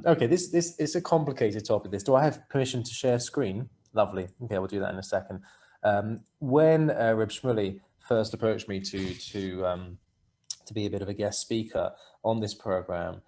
Okay, this is a complicated topic. This. Do I have permission to share screen? Lovely. Okay, we'll do that in a second. When Reb Shmuley first approached me to be a bit of a guest speaker on this program,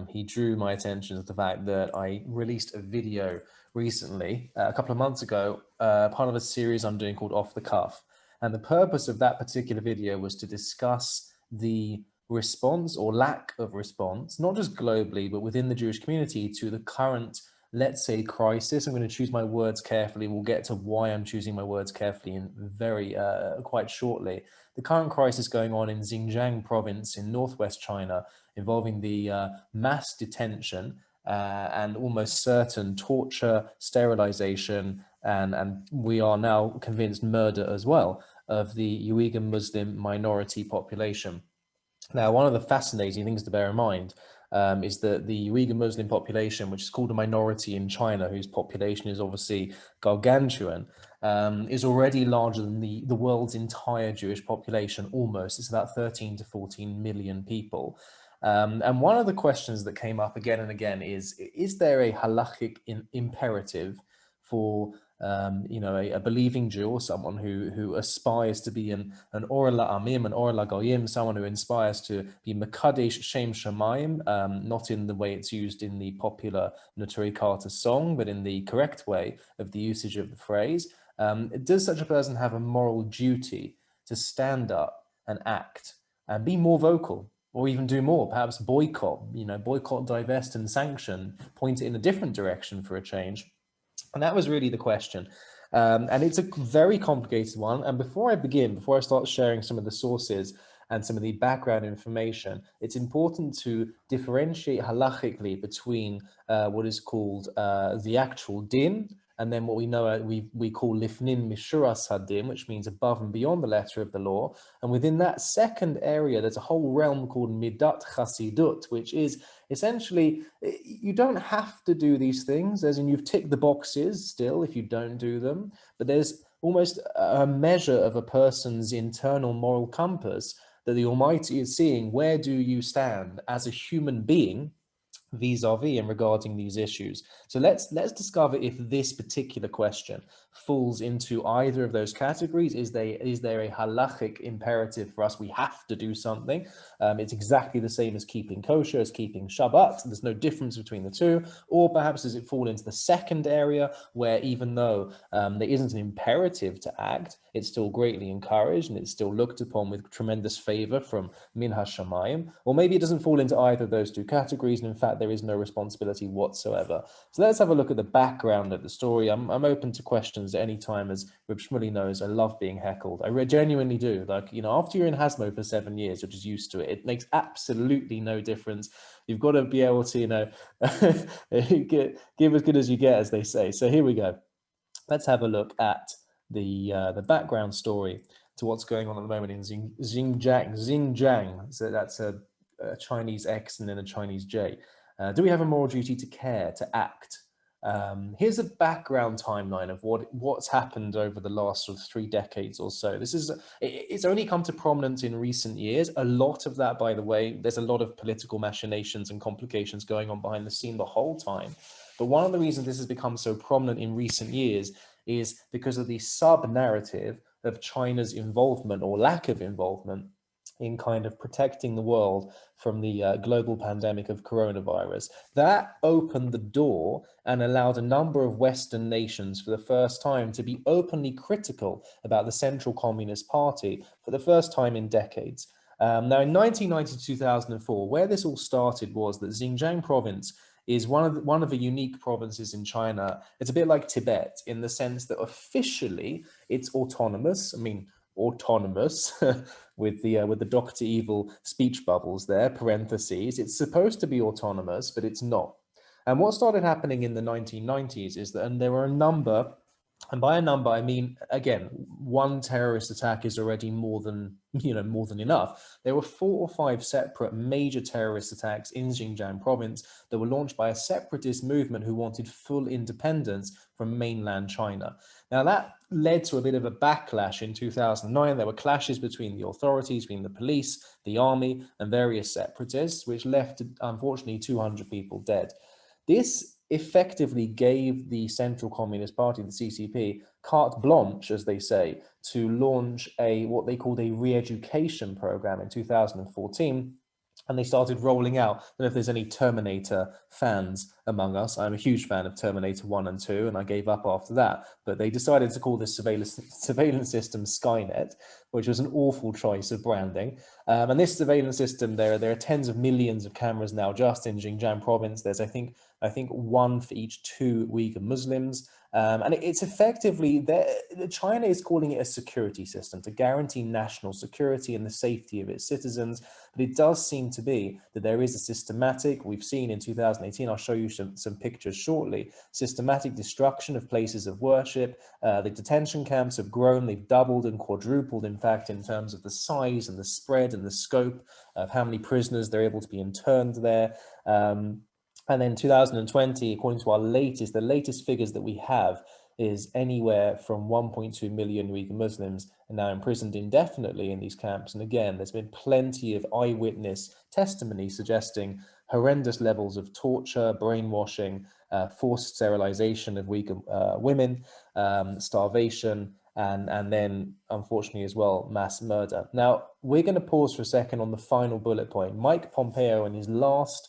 he drew my attention to the fact that I released a video recently, a couple of months ago, part of a series I'm doing called Off the Cuff. And the purpose of that particular video was to discuss the response or lack of response, not just globally, but within the Jewish community to the current, let's say, crisis. I'm going to choose my words carefully. We'll get to why I'm choosing my words carefully in very quite shortly. The current crisis going on in Xinjiang province in northwest China, involving the mass detention and almost certain torture, sterilization, and we are now convinced murder as well of the Uyghur Muslim minority population. Now, one of the fascinating things to bear in mind is that the Uyghur Muslim population, which is called a minority in China, whose population is obviously gargantuan, is already larger than the world's entire Jewish population, almost. It's about 13 to 14 million people. And one of the questions that came up again and again is there a halachic imperative for a believing Jew or someone who aspires to be an Or La'amim, an Or La'Goyim, someone who inspires to be Mekadesh Shem Shamayim, not in the way it's used in the popular Neturei Karta song, but in the correct way of the usage of the phrase. Does such a person have a moral duty to stand up and act and be more vocal? Or even do more, perhaps boycott, divest and sanction, point it in a different direction for a change. And that was really the question. And it's a very complicated one. And before I start sharing some of the sources and some of the background information, it's important to differentiate halachically between what is called the actual din, and then what we know we call lifnin mishuras hadin, which means above and beyond the letter of the law. And within that second area, there's a whole realm called midat chasidut, which is essentially, you don't have to do these things, as in you've ticked the boxes still if you don't do them, but there's almost a measure of a person's internal moral compass that the Almighty is seeing. Where do you stand as a human being vis-a-vis and regarding these issues? So let's discover if this particular question falls into either of those categories. Is there a halachic imperative for us? We have to do something. It's exactly the same as keeping kosher, as keeping Shabbat. There's no difference between the two. Or perhaps does it fall into the second area, where even though there isn't an imperative to act, it's still greatly encouraged and it's still looked upon with tremendous favor from Min HaShamayim? Or maybe it doesn't fall into either of those two categories, and in fact there is no responsibility whatsoever. So let's have a look at the background of the story. I'm open to questions at any time. As Reb Shmuley knows, I love being heckled. I genuinely do. After you're in Hasmo for 7 years, you're just used to it. It makes absolutely no difference. You've got to be able to, give as good as you get, as they say. So here we go. Let's have a look at the background story to what's going on at the moment in Xinjiang. So that's a Chinese X and then a Chinese J. Do we have a moral duty to care, to act? Here's a background timeline of what's happened over the last sort of 3 decades or so. It's only come to prominence in recent years. A lot of that, by the way, there's a lot of political machinations and complications going on behind the scene the whole time. But one of the reasons this has become so prominent in recent years is because of the sub-narrative of China's involvement or lack of involvement in kind of protecting the world from the global pandemic of coronavirus. That opened the door and allowed a number of Western nations for the first time to be openly critical about the Central Communist Party for the first time in decades. Now, in 1990 to 2004, where this all started was that Xinjiang province is one of the unique provinces in China. It's a bit like Tibet in the sense that officially it's autonomous. I mean, autonomous with the Dr. Evil speech bubbles there, parentheses. It's supposed to be autonomous, but it's not. And what started happening in the 1990s is that, and there were a number, and by a number, I mean, again, one terrorist attack is already more than enough. There were 4 or 5 separate major terrorist attacks in Xinjiang province that were launched by a separatist movement who wanted full independence from mainland China. Now, that led to a bit of a backlash in 2009. There were clashes between the authorities, between the police, the army, and various separatists, which left, unfortunately, 200 people dead. This effectively gave the Central Communist Party, the CCP, carte blanche, as they say, to launch what they called a re-education program in 2014. And they started rolling out. I don't know if there's any Terminator fans among us. I'm a huge fan of Terminator 1 and 2, and I gave up after that. But they decided to call this surveillance system Skynet, which was an awful choice of branding. And this surveillance system, there are tens of millions of cameras now just in Xinjiang province. There's, I think one for each 2 Uyghur Muslims. And it's effectively, China is calling it a security system to guarantee national security and the safety of its citizens. But it does seem to be that there is a systematic, we've seen in 2018, I'll show you some pictures shortly, systematic destruction of places of worship. The detention camps have grown, they've doubled and quadrupled, in fact, in terms of the size and the spread and the scope of how many prisoners they're able to be interned there. And then 2020, according to the latest figures that we have, is anywhere from 1.2 million Uyghur Muslims are now imprisoned indefinitely in these camps. And again, there's been plenty of eyewitness testimony suggesting horrendous levels of torture, brainwashing, forced sterilization of Uyghur women, starvation, and then, unfortunately as well, mass murder. Now, we're going to pause for a second on the final bullet point. Mike Pompeo, in his last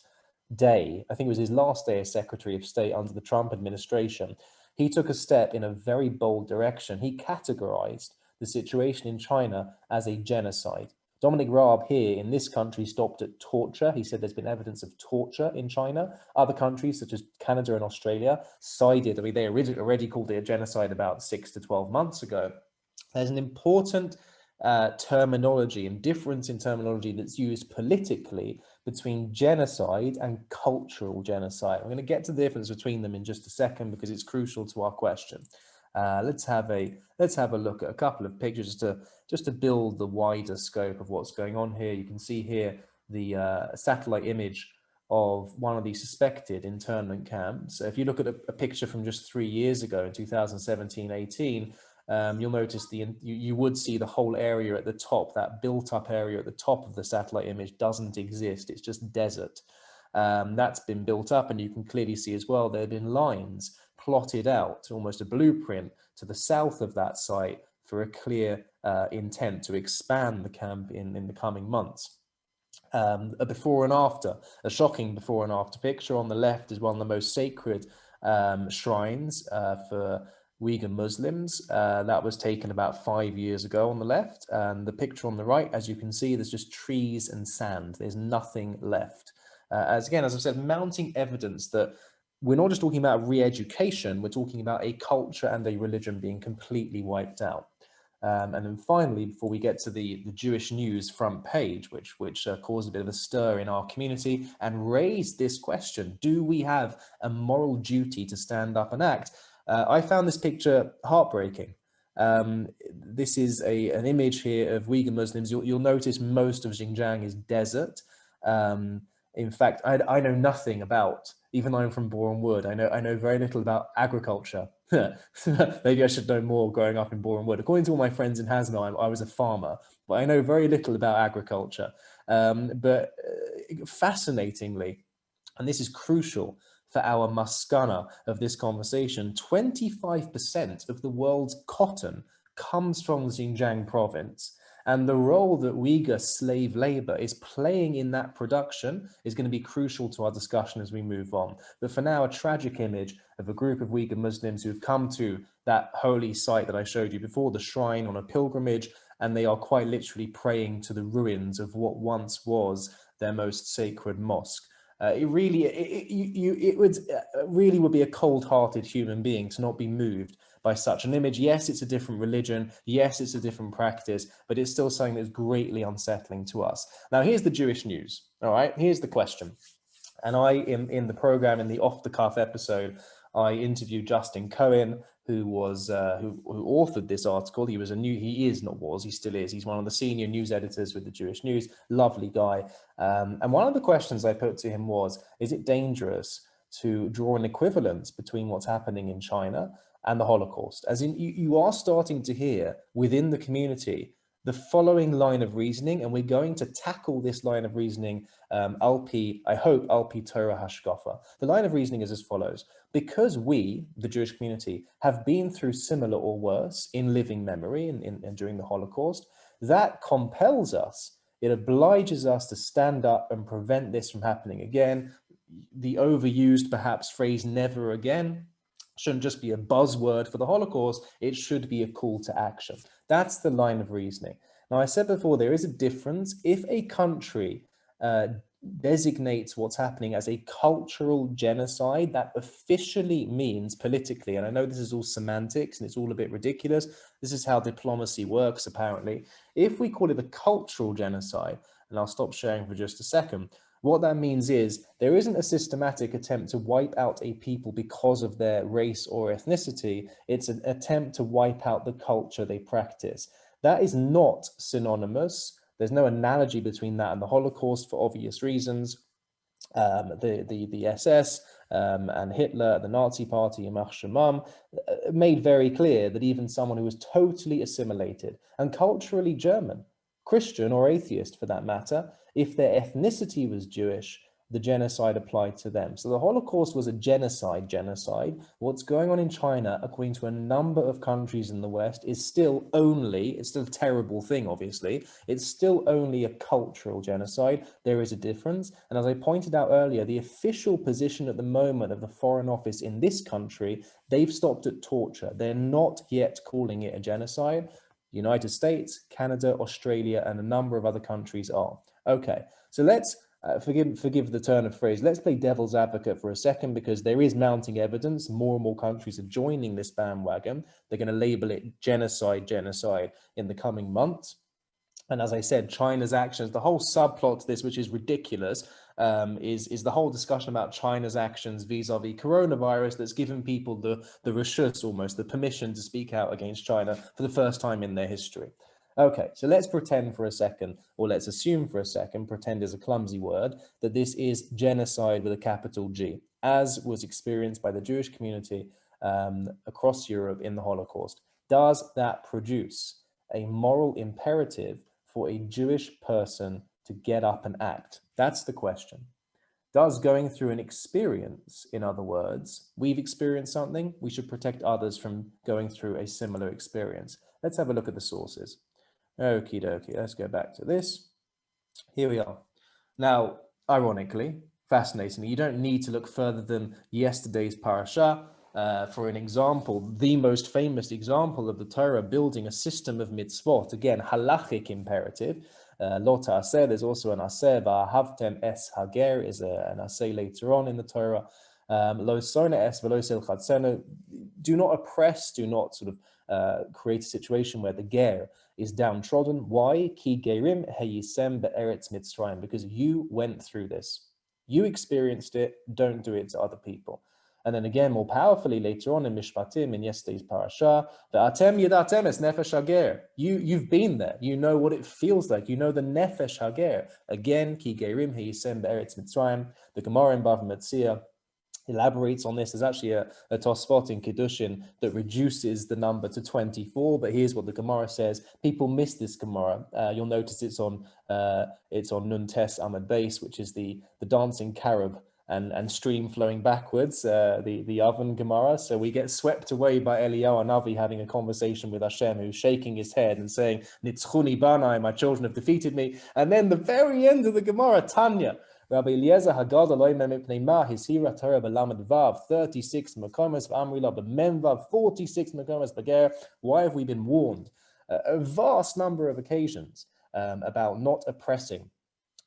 day, I think it was his last day as Secretary of State under the Trump administration, he took a step in a very bold direction. He categorized the situation in China as a genocide. Dominic Raab here in this country stopped at torture. He said there's been evidence of torture in China. Other countries such as Canada and Australia sided, they already called it a genocide about 6 to 12 months ago. There's an important terminology and difference in terminology that's used politically between genocide and cultural genocide. I'm going to get to the difference between them in just a second because it's crucial to our question. Let's have a look at a couple of pictures just to build the wider scope of what's going on here. You can see here the satellite image of one of the suspected internment camps. So if you look at a picture from just 3 years ago in 2017-18, you'll notice you would see the whole area at the top, that built-up area at the top of the satellite image doesn't exist. It's just desert. That's been built up, and you can clearly see as well there have been lines plotted out, almost a blueprint, to the south of that site for a clear intent to expand the camp in the coming months. A before and after, a shocking before and after picture. On the left is one of the most sacred shrines for Uyghur Muslims. That was taken about 5 years ago on the left. And the picture on the right, as you can see, there's just trees and sand. There's nothing left. As I've said, mounting evidence that we're not just talking about re-education, we're talking about a culture and a religion being completely wiped out. And then finally, before we get to the Jewish news front page, which caused a bit of a stir in our community and raised this question, do we have a moral duty to stand up and act? I found this picture heartbreaking. This is an image here of Uyghur Muslims. You'll notice most of Xinjiang is desert. In fact, I know nothing about, even though I'm from Boreham Wood, I know very little about agriculture. Maybe I should know more growing up in Boreham Wood. According to all my friends in Hasno, I was a farmer, but I know very little about agriculture. But fascinatingly, and this is crucial for our maskana of this conversation, 25% of the world's cotton comes from Xinjiang province. And the role that Uyghur slave labor is playing in that production is going to be crucial to our discussion as we move on. But for now, a tragic image of a group of Uyghur Muslims who've come to that holy site that I showed you before, the shrine, on a pilgrimage, and they are quite literally praying to the ruins of what once was their most sacred mosque. It would be a cold-hearted human being to not be moved by such an image. Yes, it's a different religion. Yes, it's a different practice, but it's still something that's greatly unsettling to us. Now, here's the Jewish news. All right, here's the question. And in the program, in the off-the-cuff episode, I interviewed Justin Cohen, who authored this article. He still is. He's one of the senior news editors with the Jewish News. Lovely guy. And one of the questions I put to him was, is it dangerous to draw an equivalence between what's happening in China and the Holocaust? As in, you are starting to hear within the community the following line of reasoning, and we're going to tackle this line of reasoning I hope, Alpi Torah Hashkafa. The line of reasoning is as follows. Because we, the Jewish community, have been through similar or worse in living memory and during the Holocaust, that compels us, it obliges us to stand up and prevent this from happening again. The overused, perhaps, phrase never again shouldn't just be a buzzword for the Holocaust, it should be a call to action. That's the line of reasoning. Now, I said before, there is a difference. If a country designates what's happening as a cultural genocide, that officially means politically, and I know this is all semantics and it's all a bit ridiculous, this is how diplomacy works apparently. If we call it a cultural genocide, and I'll stop sharing for just a second, what that means is there isn't a systematic attempt to wipe out a people because of their race or ethnicity. It's an attempt to wipe out the culture they practice. That is not synonymous. There's no analogy between that and the Holocaust for obvious reasons. The SS and Hitler, the Nazi Party, Yamach Shemam, made very clear that even someone who was totally assimilated and culturally German, Christian or atheist for that matter, if their ethnicity was Jewish, the genocide applied to them. So the Holocaust was a genocide. What's going on in China, according to a number of countries in the West, is still it's still a terrible thing, obviously. It's still only a cultural genocide. There is a difference. And as I pointed out earlier, the official position at the moment of the Foreign Office in this country, they've stopped at torture. They're not yet calling it a genocide. The United States, Canada, Australia, and a number of other countries are. Okay, so let's forgive the turn of phrase. Let's play devil's advocate for a second, because there is mounting evidence. More and more countries are joining this bandwagon. They're going to label it genocide in the coming months. And as I said, China's actions, the whole subplot to this, which is ridiculous, is the whole discussion about China's actions vis-a-vis coronavirus that's given people the reshus, almost, the permission to speak out against China for the first time in their history. Okay, so let's pretend for a second, or let's assume for a second, pretend is a clumsy word, that this is genocide with a capital G, as was experienced by the Jewish community across Europe in the Holocaust. Does that produce a moral imperative for a Jewish person to get up and act? That's the question. Does going through an experience, in other words, we've experienced something, we should protect others from going through a similar experience? Let's have a look at the sources. Okie dokie, let's go back to this. Here we are. Now, ironically, fascinatingly, you don't need to look further than yesterday's parasha for an example, the most famous example of the Torah building a system of mitzvot. Again, halachic imperative. Lo ta'aseh, there's also an aseh, va'ahavtem es hager, is an aseh later on in the Torah. Lo sona es velo silchatzenu, do not oppress, do not sort of create a situation where the ger is downtrodden. Why? Ki gerim heyisem be'eretz Mitzrayim, because you went through this. You experienced it, don't do it to other people. And then again, more powerfully later on in Mishpatim, in yesterday's parasha, ve'atem yadatem es nefesh hager. You've been there. You know what it feels like. You know the nefesh hager. Again, ki gerim heyisem be'eretz Mitzrayim. The Gemara in Bava Metzia elaborates on this. There's actually a Tosfot in Kiddushin that reduces the number to 24, but here's what the Gemara says. People miss this Gemara. You'll notice it's on Nun Tes Amud Beis, which is the dancing carob and stream flowing backwards, the oven Gemara. So we get swept away by Eliyahu Hanavi having a conversation with Hashem, who's shaking his head and saying, Nitzchuni banai, my children have defeated me. And then the very end of the Gemara, Tanya, Rabbi Eliezer Hagad Eloi Memipnei Ma Hisira Torah B'Lamed Vav 36 Makomas V'Amrila B'Mem Vav 46 Makomas B'Ger. Why have we been warned a vast number of occasions about not oppressing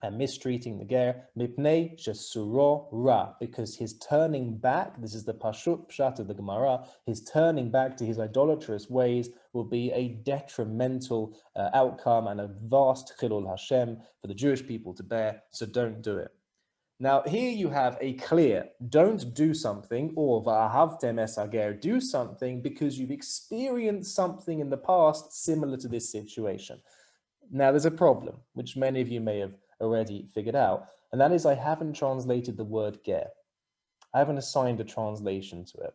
and mistreating the ger? Mipnei Shesuro Ra, because his turning back, this is the Pashut Pshat of the Gemara, his turning back to his idolatrous ways will be a detrimental outcome and a vast chilul Hashem for the Jewish people to bear, so don't do it. Now, here you have a clear, don't do something, or va'ahavtem es hager, do something because you've experienced something in the past similar to this situation. Now, there's a problem, which many of you may have already figured out, and that is I haven't translated the word ger. I haven't assigned a translation to it.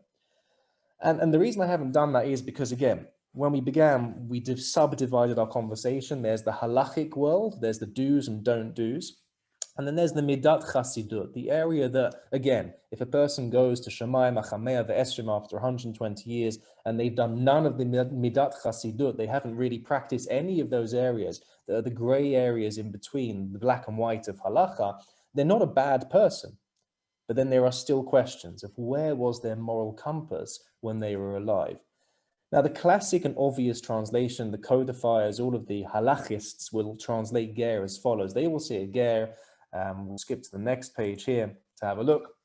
And the reason I haven't done that is because, again, when we began, we subdivided our conversation. There's the halachic world, there's the do's and don't do's. And then there's the midat chasidut, the area that, again, if a person goes to Shamayim, Achamea, Ve'esrim after 120 years, and they've done none of the midat chasidut, they haven't really practiced any of those areas, the gray areas in between, the black and white of halacha, they're not a bad person. But then there are still questions of where was their moral compass when they were alive. Now, the classic and obvious translation, the codifiers, all of the halachists will translate ger as follows. They will say a ger. We'll skip to the next page here to have a look.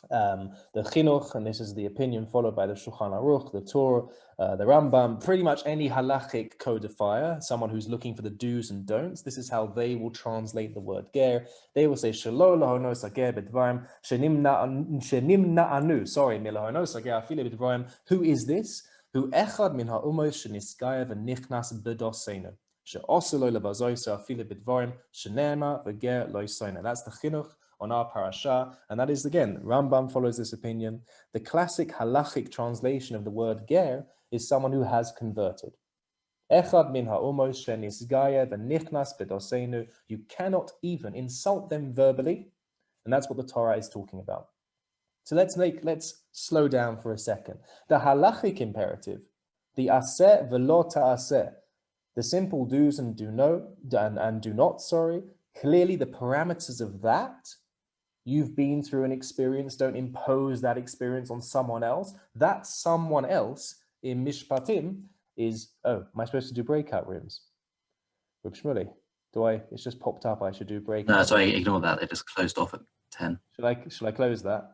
The chinuch, and this is the opinion followed by the Shulchan Aruch, the Torah, the Rambam, pretty much any halachic codifier, someone who's looking for the do's and don'ts. This is how they will translate the word ger. They will say shelo lahonos ger b'dvarim shenimna anu. Sorry, milahonos ger afile b'dvarim. Who is this? Who echad min ha'umos sheniskaya v'nichnas b'dosenu. That's the chinuch on our parasha, and that is, again, Rambam follows this opinion. The classic halachic translation of the word ger is someone who has converted. Echad min ha'umos shenisgaya v'nichnas b'dosenu. You cannot even insult them verbally, and that's what the Torah is talking about. So let's slow down for a second. The halachic imperative, the aseh v'lo ta'aseh, the simple do's and do not, clearly the parameters of that, you've been through an experience, don't impose that experience on someone else. That someone else in Mishpatim is, oh, am I supposed to do breakout rooms? Rabbi Shmuley, it's just popped up, I should do breakout. No, sorry, ignore that, it just closed off at 10. Should I close that?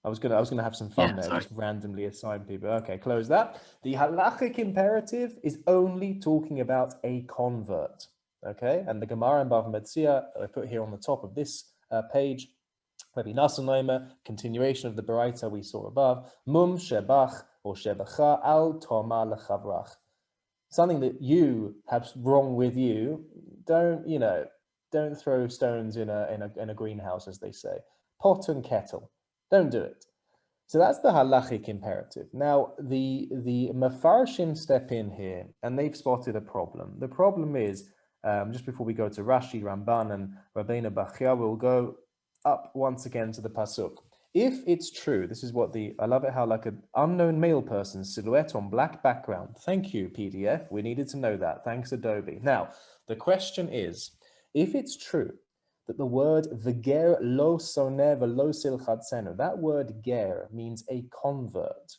I was gonna have some fun there, sorry. just randomly assign people. Okay, close that. The halachic imperative is only talking about a convert. Okay, and the Gemara in Bava Metzia I put here on the top of this page, Rabbi Nasanoima, continuation of the Baraita we saw above. Mum shebach or shebacha al toma lechavrach. Something that you have wrong with you, don't throw stones in a greenhouse, as they say. Pot and kettle. Don't do it. So that's the halachic imperative. Now, the Mefarshim step in here, and they've spotted a problem. The problem is, just before we go to Rashi, Ramban, and Rabbeinu Bachya, we'll go up once again to the Pasuk. If it's true, this is what I love it how like an unknown male person's silhouette on black background. Thank you, PDF. We needed to know that. Thanks, Adobe. Now, the question is, if it's true that the word v'ger lo soneh v'lo silchatzenu, that word ger means a convert.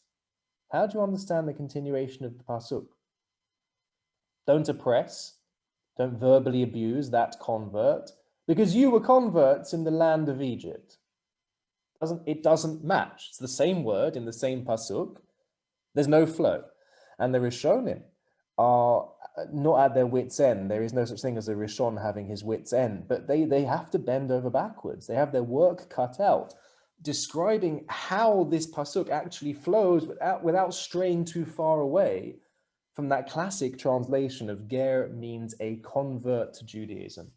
How do you understand the continuation of the pasuk? Don't oppress, don't verbally abuse that convert, because you were converts in the land of Egypt. It doesn't match. It's the same word in the same pasuk. There's no flow. And the Rishonim are not at their wits' end. There is no such thing as a Rishon having his wits' end, but they have to bend over backwards. They have their work cut out, describing how this pasuk actually flows without straying too far away from that classic translation of ger means a convert to Judaism.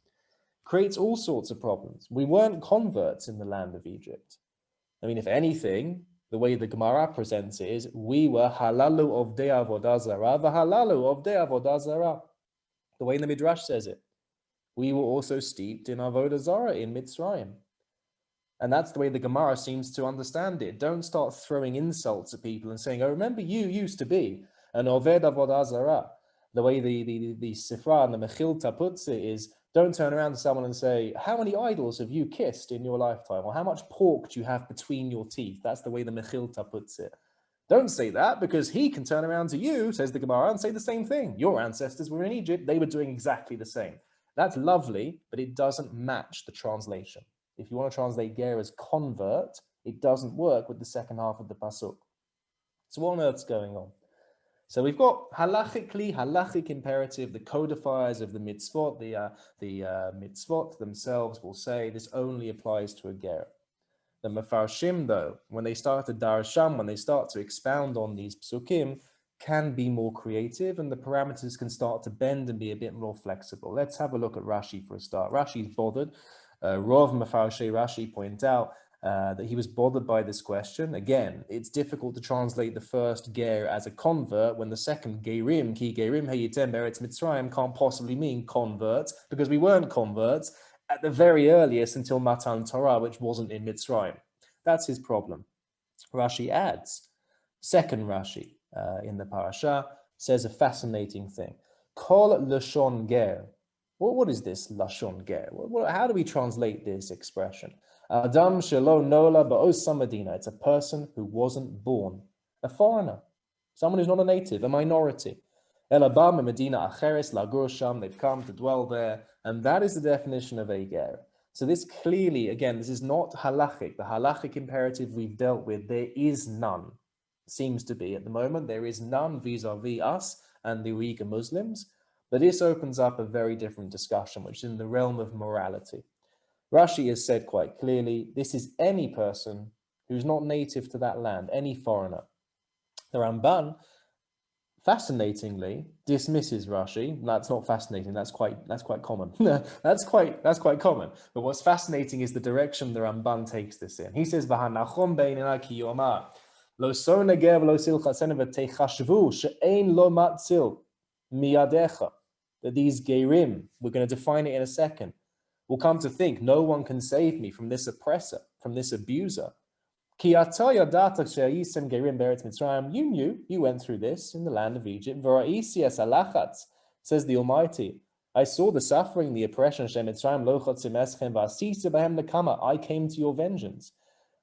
Creates all sorts of problems. We weren't converts in the land of Egypt. I mean, if anything, the way the Gemara presents it is, we were halalu ovdei avodah zarah v'halalu ovdei avodah zarah. The way the Midrash says it. We were also steeped in avodah zarah in Mitzrayim. And that's the way the Gemara seems to understand it. Don't start throwing insults at people and saying, oh, remember you used to be an oved avodah zarah. The way the Sifra and the Mechilta puts it is, don't turn around to someone and say, how many idols have you kissed in your lifetime? Or how much pork do you have between your teeth? That's the way the Mechilta puts it. Don't say that, because he can turn around to you, says the Gemara, and say the same thing. Your ancestors were in Egypt. They were doing exactly the same. That's lovely, but it doesn't match the translation. If you want to translate ger as convert, it doesn't work with the second half of the pasuk. So what on earth's going on? So we've got halachic imperative, the codifiers of the mitzvot, the mitzvot themselves will say this only applies to a ger. The mefarshim, though, when they start to darsham, when they start to expound on these psukim, can be more creative, and the parameters can start to bend and be a bit more flexible. Let's have a look at Rashi for a start. Rashi's bothered. Rov Mefarshei Rashi point out that he was bothered by this question. Again, it's difficult to translate the first ger as a convert when the second gerim, ki gerim hayitem beretz Mitzrayim, can't possibly mean converts, because we weren't converts at the very earliest until Matan Torah, which wasn't in Mitzrayim. That's his problem. Rashi adds, second Rashi in the parasha says a fascinating thing. Kol lashon ger. What is this lashon ger? How do we translate this expression? Adam shelo nola ba'osa Medina. It's a person who wasn't born, a foreigner, someone who's not a native, a minority. Elabam Medina acheres lagur sham. They've come to dwell there, and that is the definition of a ger. So this clearly, again, this is not halachic. The halachic imperative we've dealt with, there is none. Seems to be at the moment, there is none vis-a-vis us and the Uyghur Muslims. But this opens up a very different discussion, which is in the realm of morality. Rashi has said quite clearly, this is any person who's not native to that land, any foreigner. The Ramban, fascinatingly, dismisses Rashi. That's not fascinating. That's quite common. that's quite common. But what's fascinating is the direction the Ramban takes this in. He says, "V'hanachom beinena ki yomar lo sona ger v'lo silchasena v'teichashvu she'ein lo matzil miyadecha." That these gerim, we're going to define it in a second, will come to think, no one can save me from this oppressor, from this abuser. Ki ata yadata she'ayisem gerim beretz Mitzrayim. You knew, you went through this in the land of Egypt. V'ra'isi es alachatz, says the Almighty. I saw the suffering, the oppression. Shem Mitzrayim lo chotzim eschem v'asisa b'hem nekama. I came to your vengeance.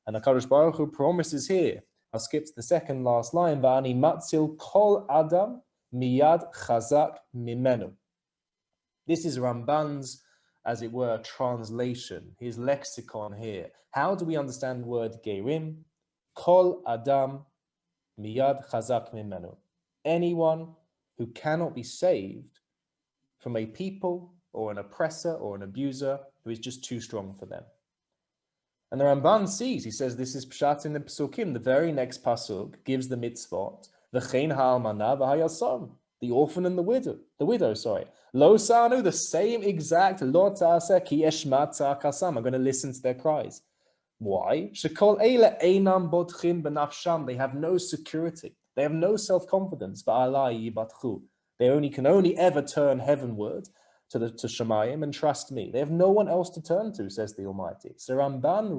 And the Kadosh Baruch Hu promises here. I'll skip to the second last line. V'ani matzil kol adam miyad chazak mimenu. This is Ramban's, as it were, translation, his lexicon here. How do we understand the word gerim? Kol adam miyad chazak mimenu. Anyone who cannot be saved from a people or an oppressor or an abuser who is just too strong for them. And the Ramban sees, he says, this is pshat in the Pesukim. The very next pasuk gives the mitzvot, v'chein ha'almana v'hayasom. The orphan and the widow, Lo sanu, the same exact, lo ta'aseh ki eshmat kasam. I'm going to listen to their cries. Why? Shekol eile einam bodchim benafsham. They have no security. They have no self-confidence. Ba'alai yibatchu. They can only ever turn heavenward to Shemayim and trust me. They have no one else to turn to, says the Almighty. So Ramban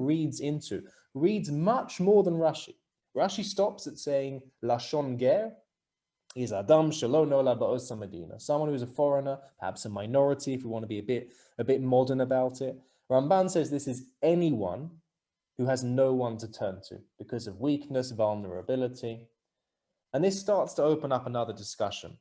reads much more than Rashi. Rashi stops at saying lashon ger is Adam shelo nola ba'osa Medina, someone who's a foreigner, perhaps a minority, if we want to be a bit modern about it. Ramban says this is anyone who has no one to turn to because of weakness, vulnerability. And this starts to open up another discussion.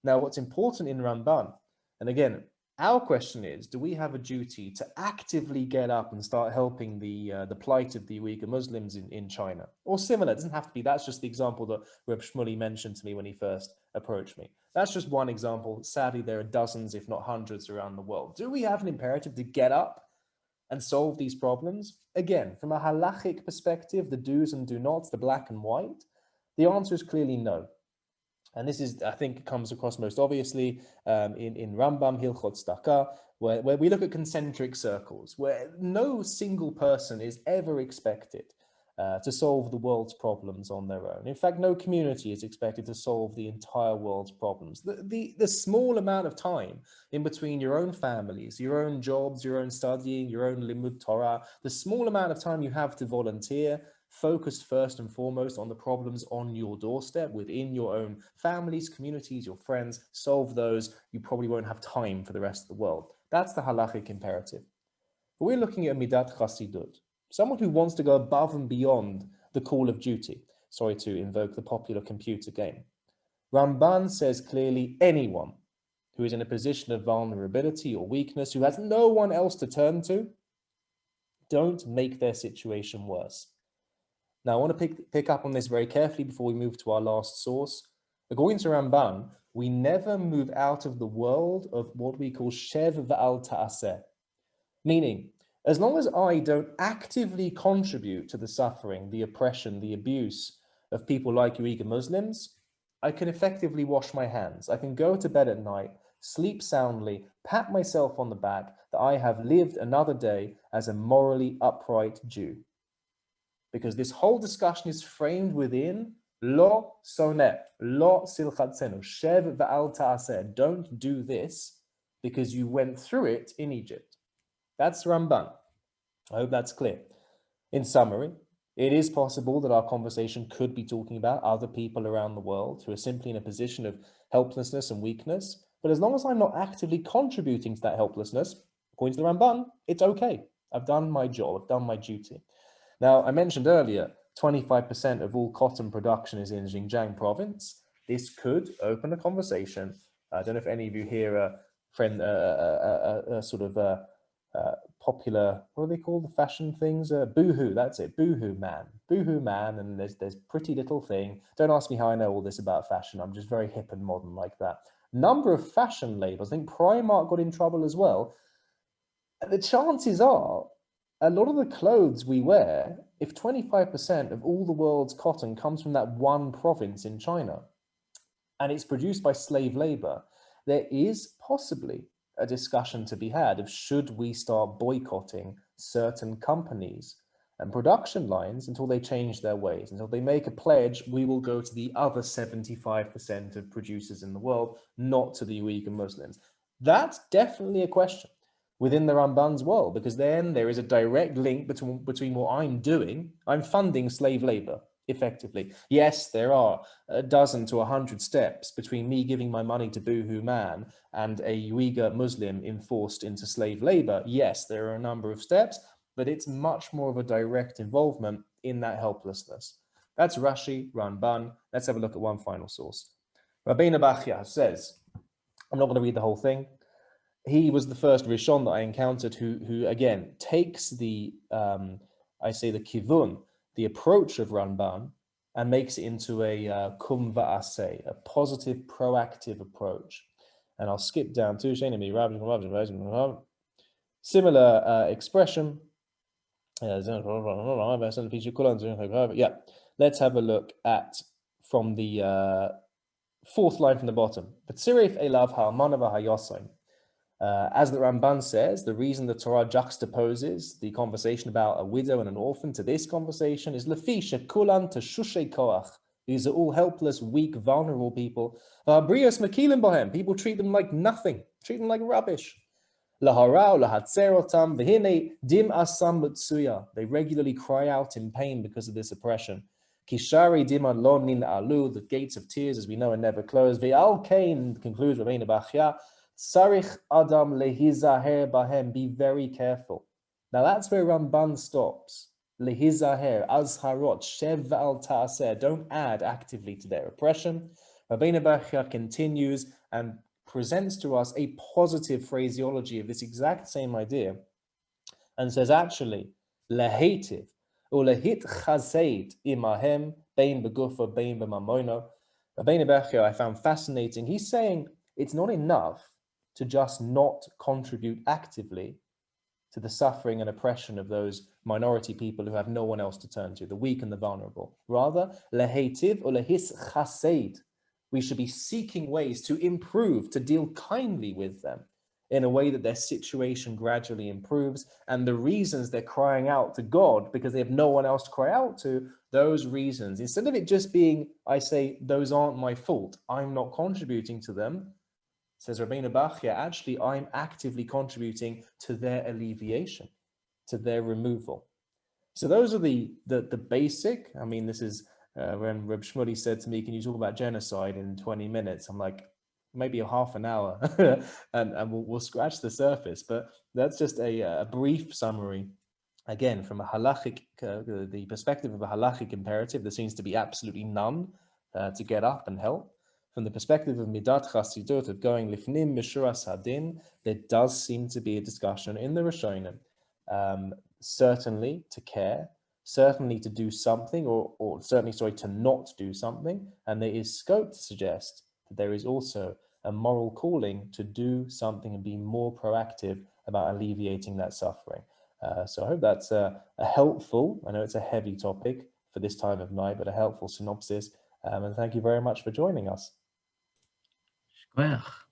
Now, what's important in Ramban, and again, our question is, do we have a duty to actively get up and start helping the plight of the Uyghur Muslims in China? Or similar, it doesn't have to be, that's just the example that Reb Shmuley mentioned to me when he first approached me. That's just one example. Sadly, there are dozens, if not hundreds around the world. Do we have an imperative to get up and solve these problems? Again, from a halachic perspective, the do's and do nots, the black and white, the answer is clearly no. And this is, I think, comes across most obviously in Rambam, Hilchot Tzedakah, where we look at concentric circles, where no single person is ever expected to solve the world's problems on their own. In fact, no community is expected to solve the entire world's problems. The small amount of time in between your own families, your own jobs, your own studying, your own limud Torah, the small amount of time you have to volunteer, focus first and foremost on the problems on your doorstep, within your own families, communities, your friends, solve those. You probably won't have time for the rest of the world. That's the halachic imperative. But we're looking at midat chasidut, someone who wants to go above and beyond the call of duty. Sorry to invoke the popular computer game. Ramban says clearly anyone who is in a position of vulnerability or weakness, who has no one else to turn to, don't make their situation worse. Now, I want to pick up on this very carefully before we move to our last source. According to Ramban, we never move out of the world of what we call shev v'al ta'aseh. Meaning, as long as I don't actively contribute to the suffering, the oppression, the abuse of people like Uyghur Muslims, I can effectively wash my hands. I can go to bed at night, sleep soundly, pat myself on the back that I have lived another day as a morally upright Jew. because this whole discussion is framed within lo soneh, lo silchatzenu, shev va'al ta'aseh. Don't do this because you went through it in Egypt. That's Ramban. I hope that's clear. In summary, it is possible that our conversation could be talking about other people around the world who are simply in a position of helplessness and weakness. But as long as I'm not actively contributing to that helplessness, according to the Ramban, it's okay. I've done my job, I've done my duty. Now, I mentioned earlier, 25% of all cotton production is in Xinjiang province. This could open a conversation. I don't know if any of you here are popular, what do they call the fashion things? Boohoo, that's it, Boohoo Man, and there's Pretty Little Thing. Don't ask me how I know all this about fashion. I'm just very hip and modern like that. Number of fashion labels. I think Primark got in trouble as well. The chances are, a lot of the clothes we wear, if 25% of all the world's cotton comes from that one province in China, and it's produced by slave labor, there is possibly a discussion to be had of should we start boycotting certain companies and production lines until they change their ways, until they make a pledge, we will go to the other 75% of producers in the world, not to the Uyghur Muslims. That's definitely a question within the Ramban's world, because then there is a direct link between what I'm doing, I'm funding slave labor, effectively. Yes, there are a dozen to 100 steps between me giving my money to Boohoo Man and a Uyghur Muslim enforced into slave labor. Yes, there are a number of steps, but it's much more of a direct involvement in that helplessness. That's Rashi, Ramban. Let's have a look at one final source. Rabbi Nabachia says, I'm not going to read the whole thing. He was the first Rishon that I encountered who again, takes the, the kivun, the approach of Ramban, and makes it into a kum va'aseh, a positive, proactive approach. And I'll skip down to similar expression. Yeah, let's have a look at from the fourth line from the bottom. V'tzirif elav ha'almana v'hayosem. As the Ramban says, the reason the Torah juxtaposes the conversation about a widow and an orphan to this conversation is lefi shekulan teshushay koach. These are all helpless, weak, vulnerable people. V'habrios mekilim bohem. People treat them like nothing, treat them like rubbish. Lahara lahatzer otam v'hine dim asam mutsuya. They regularly cry out in pain because of this oppression. Kishari diman lo nin alu. The gates of tears, as we know, are never closed. Ve'al kain, concludes Rabbi Nabachia, Sarich Adam lehizaher bahem, be very careful. Now that's where Ramban stops. Lehizaher, azharot, shev al ta'aseh. Don't add actively to their oppression. Rabbi Nabachia continues and presents to us a positive phraseology of this exact same idea and says actually, lehetiv, or lehit chazed imahem, bein begufa, bein b'mamono. Rabbi Nabachia I found fascinating. He's saying it's not enough to just not contribute actively to the suffering and oppression of those minority people who have no one else to turn to, the weak and the vulnerable. Rather, lehetiv or lehis chased, we should be seeking ways to improve, to deal kindly with them in a way that their situation gradually improves, and the reasons they're crying out to God because they have no one else to cry out to, those reasons, instead of it just being, I say, those aren't my fault, I'm not contributing to them, says Rabbeinu Bachya, actually, I'm actively contributing to their alleviation, to their removal. So those are the basic. I mean, this is when Reb Shmuley said to me, can you talk about genocide in 20 minutes? I'm like, maybe a half an hour, and we'll scratch the surface. But that's just a brief summary. Again, from a halachic, the perspective of a halachic imperative, there seems to be absolutely none to get up and help. From the perspective of midat chasidut, of going lifnim mishuras hadin, there does seem to be a discussion in the Rishonim, certainly to care, certainly to do something, or certainly, to not do something, and there is scope to suggest that there is also a moral calling to do something and be more proactive about alleviating that suffering. So I hope that's a helpful, I know it's a heavy topic for this time of night, but a helpful synopsis. And thank you very much for joining us. Shkoyach.